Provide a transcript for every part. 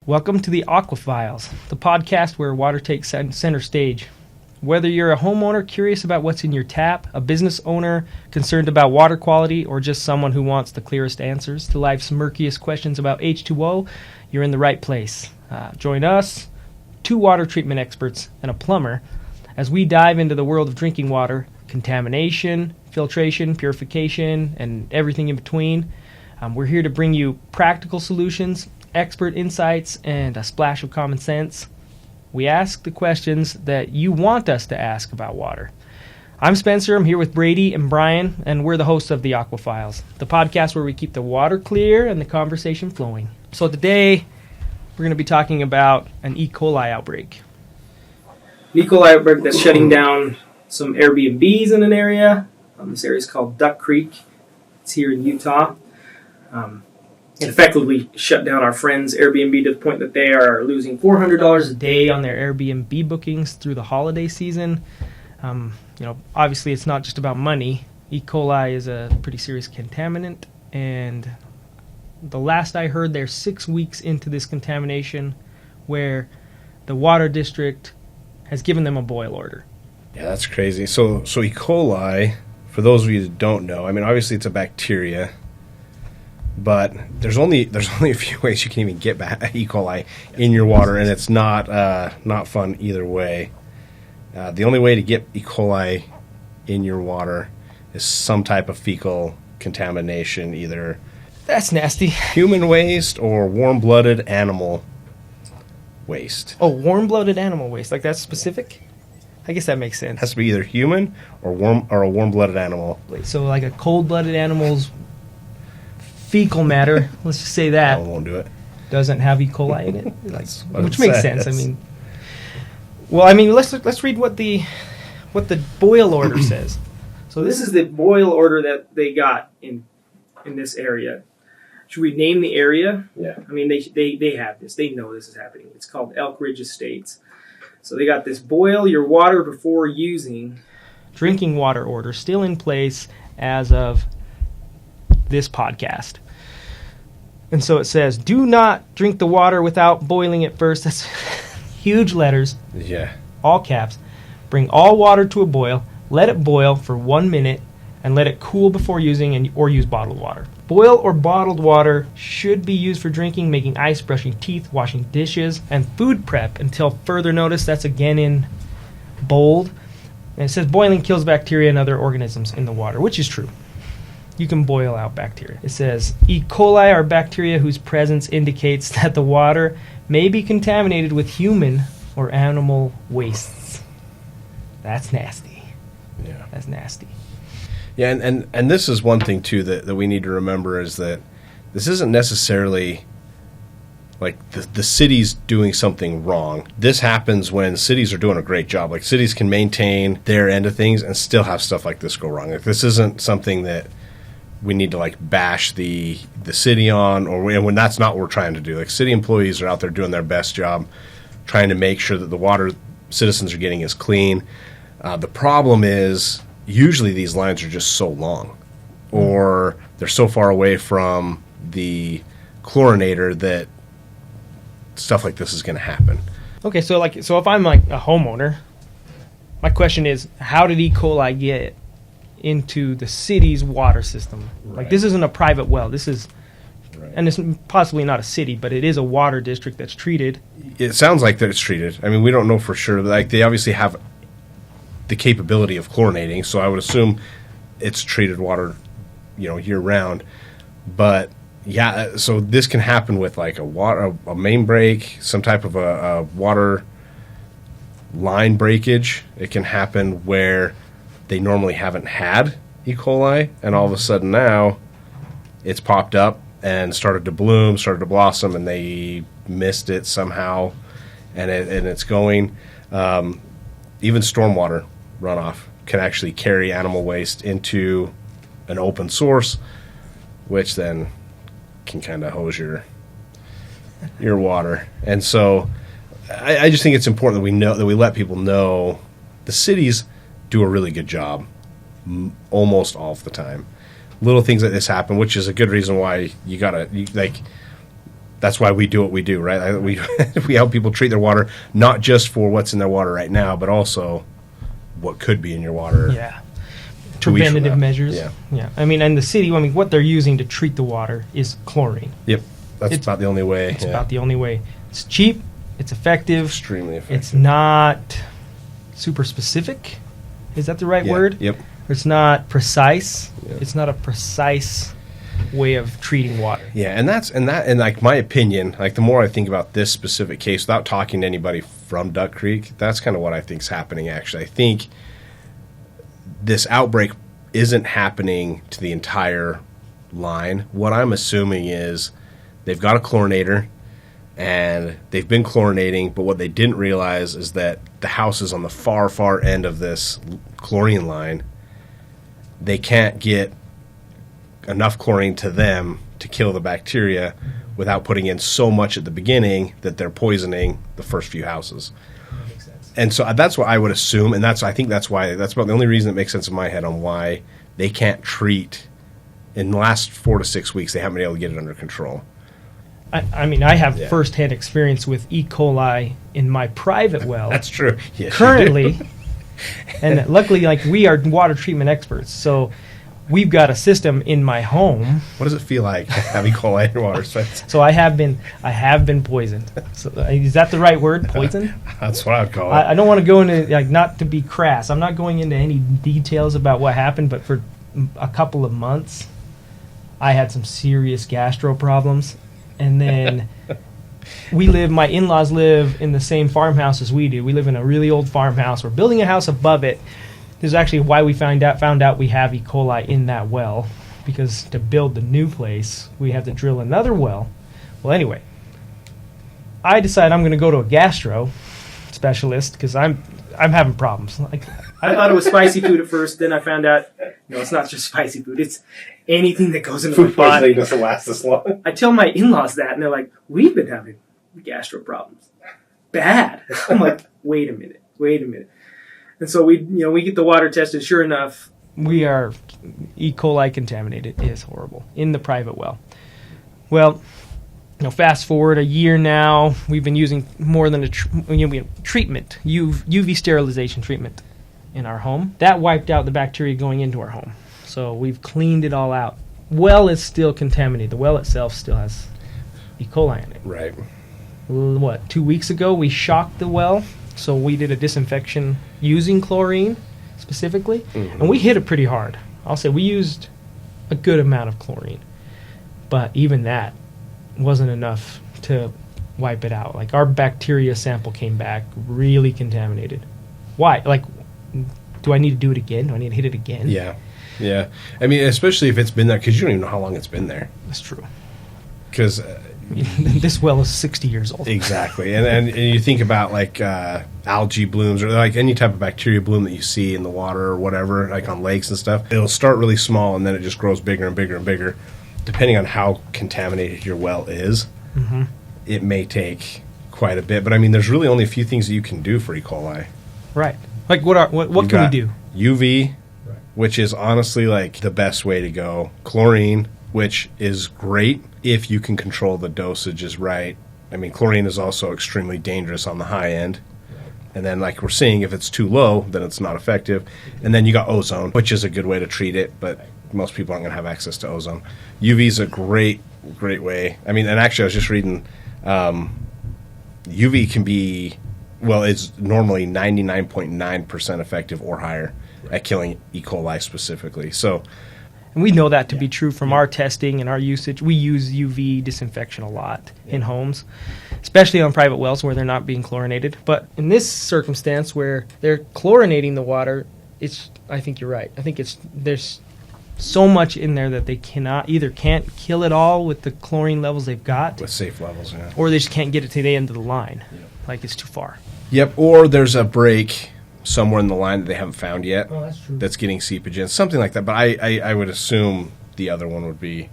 Welcome to the Aqua Files, the podcast where water takes center stage. Whether you're a homeowner curious about what's in your tap, a business owner concerned about water quality, or just someone who wants the clearest answers to life's murkiest questions about H2O, you're in the right place. Join us, two water treatment experts, and a plumber as we dive into the world of drinking water, contamination, filtration, purification, and everything in between. We're here to bring you practical solutions, expert insights, and a splash of common sense. We ask the questions that you want us to ask about water. I'm Spencer. I'm here with Brady and Brian, and we're the hosts of the Aqua Files, the podcast where we keep the water clear and the conversation flowing. So today, we're going to be talking about an E. coli outbreak. An E. coli outbreak that's shutting down some Airbnbs in an area. This area is called Duck Creek. It's here in Utah. It effectively shut down our friends' Airbnb to the point that they are losing $400 a day on their Airbnb bookings through the holiday season. Obviously it's not just about money. E. coli is a pretty serious contaminant, and the last I heard, they're 6 weeks into this contamination where the water district has given them a boil order. Yeah, that's crazy. So E. coli, for those of you that don't know, I mean, obviously it's a bacteria, but there's only a few ways you can even get E. coli in your water, and it's not fun either way. The only way to get E. coli in your water is some type of fecal contamination, either That's nasty. human waste or warm-blooded animal waste. Oh, warm-blooded animal waste. Like, that's specific? I guess that makes sense. It has to be either human or a warm-blooded animal. So like a cold-blooded animal's fecal matter, let's just say that, I won't do it. doesn't have E. coli in it, which it makes says. sense. Let's read what the boil order says. So this is the boil order that they got in this area. Should we name the area? Yeah. I mean, they have this. They know this is happening. It's called Elk Ridge Estates. So they got this boil your water before using drinking water order still in place as of this podcast. And so it says, do not drink the water without boiling it first. That's huge letters. Yeah. All caps. Bring all water to a boil. Let it boil for 1 minute and let it cool before using or use bottled water. Boiled or bottled water should be used for drinking, making ice, brushing teeth, washing dishes, and food prep until further notice. That's again in bold. And it says boiling kills bacteria and other organisms in the water, which is true. You can boil out bacteria. It says E. coli are bacteria whose presence indicates that the water may be contaminated with human or animal wastes. That's nasty. Yeah. That's nasty. Yeah, and this is one thing, too, that we need to remember is that this isn't necessarily like the city's doing something wrong. This happens when cities are doing a great job. Like, cities can maintain their end of things and still have stuff like this go wrong. Like, this isn't something that we need to, like, bash the city on, and when that's not what we're trying to do. Like, city employees are out there doing their best job trying to make sure that the water citizens are getting is clean. The problem is usually these lines are just so long, or they're so far away from the chlorinator that stuff like this is going to happen. Okay, so if I'm like a homeowner, my question is, how did E. coli get into the city's water system? Right. Like, this isn't a private well. This is, Right. and it's possibly not a city, but it is a water district that's treated. It sounds like that it's treated. I mean, we don't know for sure. Like, they obviously have the capability of chlorinating, so I would assume it's treated water, year round. But yeah, so this can happen with like a main break, some type of a water line breakage. It can happen where they normally haven't had E. coli, and all of a sudden now it's popped up and started to bloom, started to blossom, and they missed it somehow, and it's going. Even stormwater runoff can actually carry animal waste into an open source, which then can kind of hose your water. And so I just think it's important that we let people know the cities do a really good job almost all of the time. Little things like this happen, which is a good reason why that's That's why we do what we do, right? We we help people treat their water, not just for what's in their water right now, but also what could be in your water. Yeah. Preventative measures. Yeah. I mean, and the city, what they're using to treat the water is chlorine. Yep. That's about the only way. It's about the only way. It's cheap. It's effective. Extremely effective. It's not super specific. Is that the right word? Yep. It's not precise. Yep. It's not a precise way of treating water. Yeah, and like my opinion, like the more I think about this specific case, without talking to anybody from Duck Creek, that's kind of what I think is happening. Actually, I think this outbreak isn't happening to the entire line. What I'm assuming is they've got a chlorinator and they've been chlorinating, but what they didn't realize is that the house is on the far, far end of this chlorine line. They can't get enough chlorine to them to kill the bacteria without putting in so much at the beginning that they're poisoning the first few houses. That makes sense. And so that's what I would assume, and I think that's about the only reason that makes sense in my head on why they can't treat. In the last 4 to 6 weeks, they haven't been able to get it under control. I mean, I have firsthand experience with E. coli in my private well. That's true. Yes, currently, and luckily, like, we are water treatment experts, so we've got a system in my home. What does it feel like having E. coli in your water? So I have been poisoned. So is that the right word? Poisoned? That's what I'd call it. I don't want to go into, like, not to be crass. I'm not going into any details about what happened, but for a couple of months, I had some serious gastro problems. And then my in-laws live in the same farmhouse as we do. We live in a really old farmhouse. We're building a house above it. This is actually why we found out we have E. coli in that well, because to build the new place, we have to drill another well. Well, anyway, I decided I'm going to go to a gastro specialist because I'm having problems. Like, I thought it was spicy food at first. Then I found out, no, it's not just spicy food. It's anything that goes into my Food body. poisoning doesn't last this long. I tell my in-laws that, and they're like, we've been having gastro problems. Bad. I'm like, wait a minute. And so we get the water tested. Sure enough, we are E. coli contaminated. It is horrible in the private well. Well, fast forward a year now, we've been using more than treatment, UV sterilization treatment in our home. That wiped out the bacteria going into our home. So we've cleaned it all out. Well is still contaminated. The well itself still has E. coli in it. Right. 2 weeks ago, we shocked the well. So we did a disinfection using chlorine specifically, and we hit it pretty hard. I'll say we used a good amount of chlorine, but even that wasn't enough to wipe it out. Like, our bacteria sample came back really contaminated. Why? Like, do I need to do it again? Do I need to hit it again? Yeah. I mean, especially if it's been there, because you don't even know how long it's been there. That's true. Because this well is 60 years old. Exactly. And you think about, like, algae blooms or, like, any type of bacteria bloom that you see in the water or whatever, like on lakes and stuff. It'll start really small, and then it just grows bigger and bigger and bigger. Depending on how contaminated your well is, it may take quite a bit. But, I mean, there's really only a few things that you can do for E. coli. Right. Like, what can we do? UV, which is honestly, like, the best way to go. Chlorine, which is great if you can control the dosages right. I mean, chlorine is also extremely dangerous on the high end. And then, like we're seeing, if it's too low, then it's not effective. And then you got ozone, which is a good way to treat it, but most people aren't going to have access to ozone. UV is a great way. I mean, and actually, I was just reading, UV can be, well, it's normally 99.9% effective or higher at killing E. coli specifically. So, and we know that to be true from our testing and our usage. We use UV disinfection a lot in homes, especially on private wells where they're not being chlorinated. But in this circumstance where they're chlorinating the water, I think you're right. I think there's so much in there that they can't kill it all with the chlorine levels they've got. With safe levels, yeah. Or they just can't get it to the end of the line. Yep. Like, it's too far. Yep, or there's a break somewhere in the line that they haven't found yet. Oh, that's true. That's getting seepage in, something like that. But I would assume the other one would be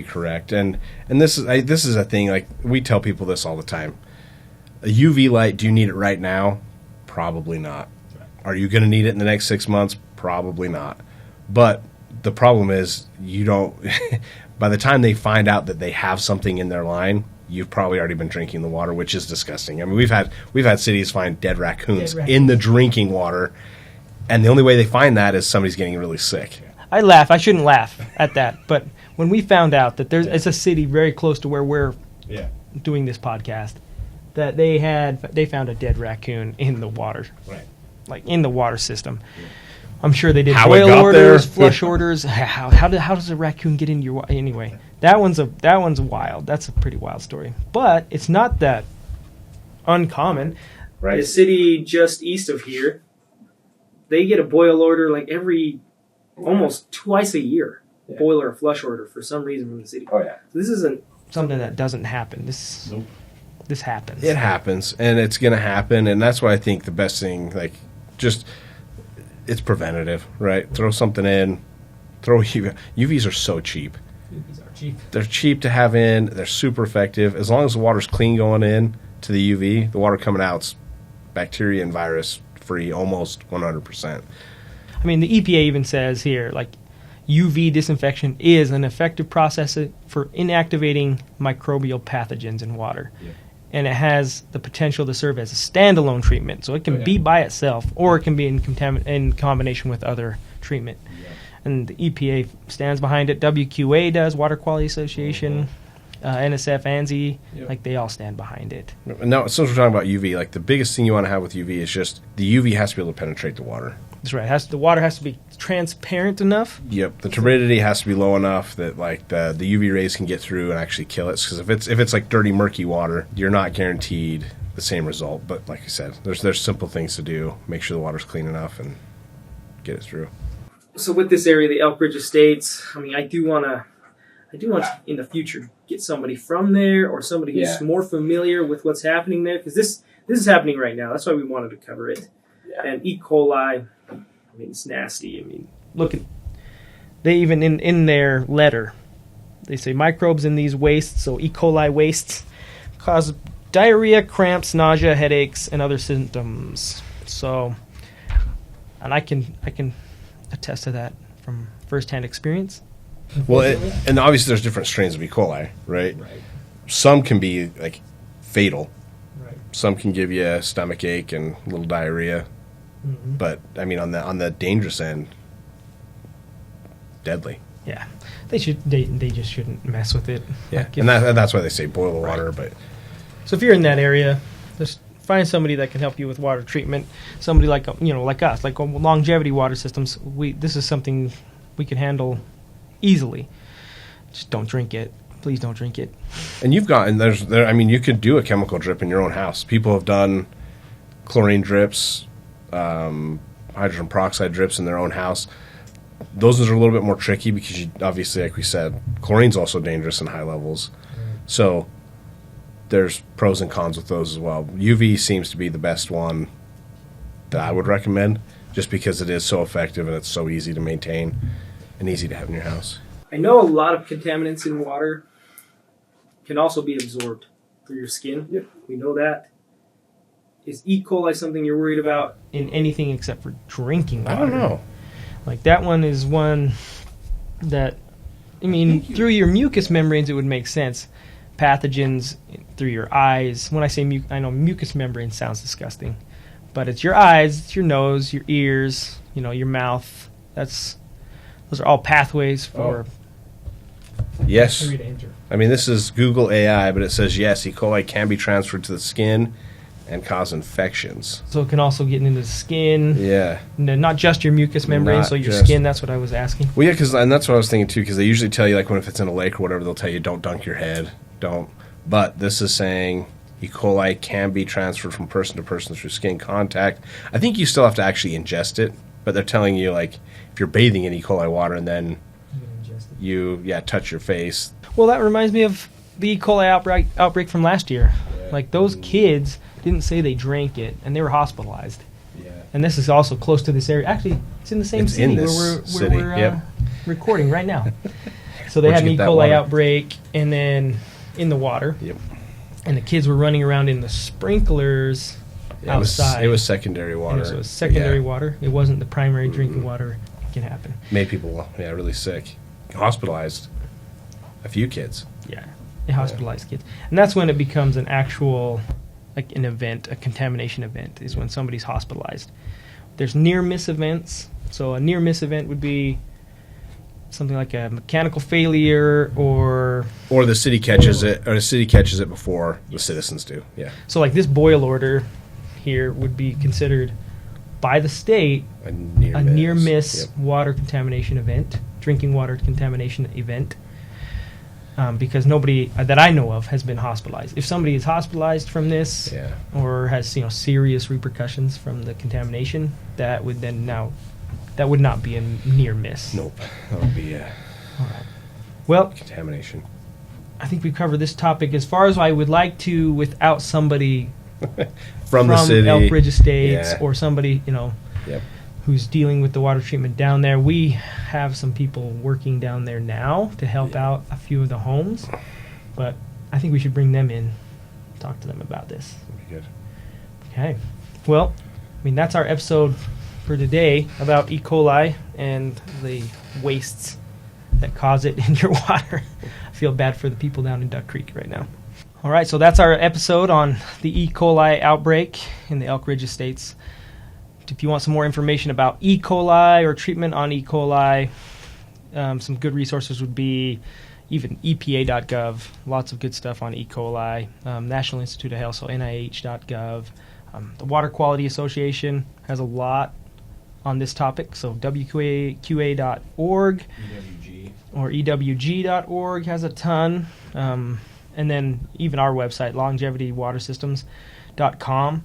correct. And this is a thing, like, we tell people this all the time. A UV light, do you need it right now? Probably not. Are you going to need it in the next 6 months? Probably not. But the problem is, you don't. By the time they find out that they have something in their line, you've probably already been drinking the water, which is disgusting. I mean, we've had cities find dead raccoons in the drinking water, and the only way they find that is somebody's getting really sick. I laugh. I shouldn't laugh at that, but when we found out that it's a city very close to where we're doing this podcast, that they found a dead raccoon in the water, right? Like in the water system. Yeah. I'm sure they did how boil orders, flush orders. How does a raccoon get into your water? Anyway, that one's wild. That's a pretty wild story. But it's not that uncommon. Right. The city just east of here, they get a boil order like almost twice a year. Yeah. Boil or flush order for some reason from the city. Oh yeah. So this isn't something that doesn't happen. This happens. It happens, and it's going to happen, and that's why I think the best thing, like, just it's preventative, right? Throw something in. Throw UV. UVs are so cheap. UVs are cheap. They're cheap to have in. They're super effective. As long as the water's clean going in to the UV, the water coming out's bacteria and virus free almost 100%. I mean, the EPA even says here, like, UV disinfection is an effective process for inactivating microbial pathogens in water. Yeah. And it has the potential to serve as a standalone treatment. So it can be by itself, or it can be in combination with other treatment. Yeah. And the EPA stands behind it. WQA does, Water Quality Association, NSF, ANSI, like they all stand behind it. Now, since we're talking about UV, like the biggest thing you want to have with UV is just the UV has to be able to penetrate the water. That's right. The water has to be transparent enough. Yep. The turbidity has to be low enough that like the UV rays can get through and actually kill it. Because if it's like dirty, murky water, you're not guaranteed the same result. But like I said, there's simple things to do. Make sure the water's clean enough and get it through. So with this area, the Elkridge Estates, I mean, I do want to in the future get somebody from there or somebody who's more familiar with what's happening there, because this is happening right now. That's why we wanted to cover it. Yeah. And E. coli, I mean, it's nasty. I mean, look at, they even in their letter, they say microbes in these wastes, so E. coli wastes, cause diarrhea, cramps, nausea, headaches, and other symptoms. So, and I can attest to that from firsthand experience. Well, and obviously there's different strains of E. coli, right? Right. Some can be like fatal. Right. Some can give you a stomach ache and a little diarrhea. Mm-hmm. But I mean, on the dangerous end, deadly. Yeah, they just shouldn't mess with it. Yeah, like and that's why they say boil the water. But so if you're in that area, just find somebody that can help you with water treatment. Somebody like us, like longevity water systems. This is something we can handle easily. Just don't drink it. Please don't drink it. And I mean, you could do a chemical drip in your own house. People have done chlorine drips, hydrogen peroxide drips in their own house. Those are a little bit more tricky because obviously, like we said, chlorine's also dangerous in high levels. So there's pros and cons with those as well. UV seems to be the best one that I would recommend just because it is so effective and it's so easy to maintain and easy to have in your house. I know a lot of contaminants in water can also be absorbed through your skin. Yep. We know that. Is E. coli something you're worried about in anything except for drinking water? I don't know. Like that one is one that, I mean, through your mucous membranes it would make sense. Pathogens through your eyes. When I say I know mucous membrane sounds disgusting, but it's your eyes, it's your nose, your ears, your mouth. Those are all pathways for. Yes. I mean, this is Google AI, but it says yes, E. coli can be transferred to the skin and cause infections. So it can also get into the skin. Yeah. Not just your mucous membrane, so your skin. That's what I was asking. Well, yeah, and that's what I was thinking too, because they usually tell you, like, if it's in a lake or whatever, they'll tell you don't dunk your head. Don't. But this is saying E. coli can be transferred from person to person through skin contact. I think you still have to actually ingest it, but they're telling you, like, if you're bathing in E. coli water and then you touch your face. Well, that reminds me of the E. coli outbreak from last year. Yeah. Like, those kids didn't say they drank it, and they were hospitalized. Yeah. And this is also close to this area. Actually, it's in the same city where we're recording right now. So they had an E. coli outbreak, and then in the water. Yep. And the kids were running around in the sprinklers outside. It was secondary water. So it was secondary water. It wasn't the primary drinking water. It can happen. Made people, really sick. Hospitalized a few kids. Yeah. Hospitalized kids. And that's when it becomes an actual, like an event, a contamination event, is when somebody's hospitalized. There's near-miss events. So a near-miss event would be something like a mechanical failure or the city catches it, or the city catches it before the citizens do. Yeah. So like this boil order here would be considered by the state A a near-miss Yep. water contamination event, drinking water contamination event, because nobody that I know of has been hospitalized. If somebody is hospitalized from this Yeah. or has serious repercussions from the contamination, that would not be a near-miss. Nope. That would be Well, contamination. I think we've covered this topic as far as I would like to without somebody From the city. Elk Ridge Estates Yeah. or somebody, Yep. who's dealing with the water treatment down there. We have some people working down there now to help out a few of the homes, but I think we should bring them in, talk to them about this. That'd be good. Okay. Well, that's our episode for today about E. coli and the wastes that cause it in your water. I feel bad for the people down in Duck Creek right now. All right, so that's our episode on the E. coli outbreak in the Elk Ridge Estates. If you want some more information about E. coli or treatment on E. coli, some good resources would be even EPA.gov. Lots of good stuff on E. coli. National Institute of Health, so NIH.gov. The Water Quality Association has a lot on this topic, so WQA.org or EWG.org has a ton. And then even our website, longevitywatersystems.com,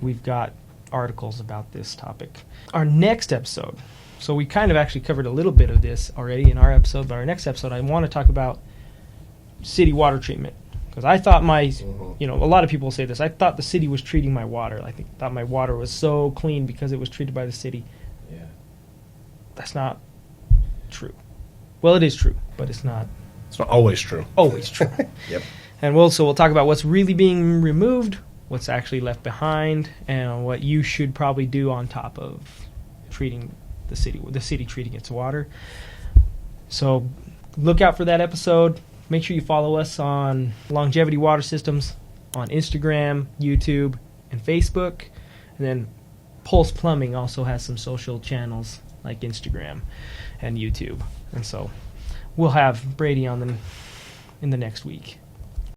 we've got articles about this topic. Our next episode, so we kind of actually covered a little bit of this already in our episode, but our next episode I want to talk about city water treatment, because I thought a lot of people say this, I thought the city was treating my water. I thought my water was so clean because it was treated by the city. Yeah. That's not true. Well, it is true, but it's not always true. always true. Yep. And we'll talk about what's really being removed, what's actually left behind, and what you should probably do on top of treating the city treating its water. So look out for that episode. Make sure you follow us on Longevity Water Systems on Instagram, YouTube, and Facebook. And then Pulse Plumbing also has some social channels like Instagram and YouTube. And so we'll have Brady on them in the next week.